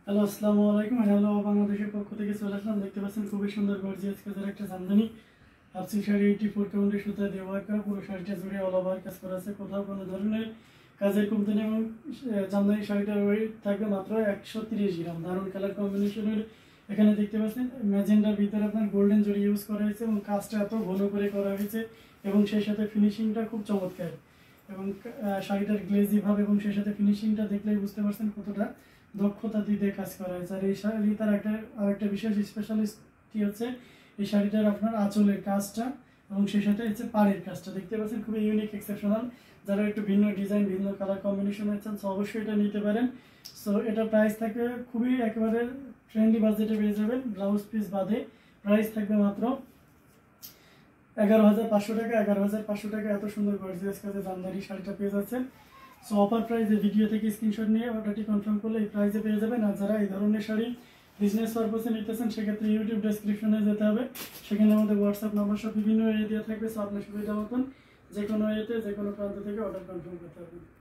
Hello আসসালামু আলাইকুম। Hello বাংলাদেশের পক্ষ থেকে চলে আসলাম। দেখতে পাচ্ছেন খুবই সুন্দর গর্জিয়াস কাজের একটা জামদানি হাফসিল শাড়ি 84 কাউন্টের সুতা দিয়ে ওয়ার্ক করা, পুরো শাড়িটা জুড়ে অল ওভার কাজ করা আছে, কোথাও কোনো ধরনের কাজের কমতি নেই। এবং জামদানি শাড়িটার ওয়েট থাকবে মাত্র 130 গ্রাম। দারুণ কালার কম্বিনেশনের এখানে দেখতে পাচ্ছেন ম্যাজেন্ডার ভিতরে আপনার গোল্ডেন জরি ইউজ করা হয়েছে এবং কাজটা এত ঘন করে করা হয়েছে এবং সেই সাথে ফিনিশিংটা খুব চমৎকার এবং শাড়িটার গ্লেজি ভাব এবং সেই সাথে ফিনিশিংটা দেখলেই বুঝতে পারছেন কতটা দক্ষতা দিয়ে কাজ করা হয়েছে। আর এই শাড়ি তার আরেকটা বিশেষ স্পেশালিস্টই হচ্ছে এই শাড়িটার আপনার আঁচলের কাজটা এবং সেই সাথে হচ্ছে পাড়ের কাজটা দেখতে পাচ্ছেন খুবই ইউনিক এক্সেপশনাল। যারা একটু ভিন্ন ডিজাইন ভিন্ন কালার কম্বিনেশন চান সো অবশ্যই এটা নিতে পারেন। সো এটা প্রাইস থাকবে খুবই একেবারে ট্রেন্ডি বাজেটে পেয়ে যাবেন, ব্লাউজ পিস বাদে। প্রাইস থাকবে মাত্র 11,500 টাকা। 11,500 টাকা এত সুন্দর গর্জিয়াস কাজে জামদানি শাড়িটা পেয়ে যাচ্ছেন। সো অফার প্রাইসে ভিডিও থেকে স্ক্রিনশট নিয়ে অর্ডারটি কনফার্ম করলে এই প্রাইসে পেয়ে যাবেন। আর যারা এই ধরনের শাড়ি বিজনেস পারপাসে নিতেছেন সেক্ষেত্রে ইউটিউব ডেসক্রিপশনে যেতে হবে, সেখানে আমাদের হোয়াটসঅ্যাপ নাম্বার সব বিভিন্ন এরিয়া থাকবে। সো আপনার সুবিধা মতন যে কোনো এতে যে কোনো প্রান্ত থেকে অর্ডার কনফার্ম করতে হবে।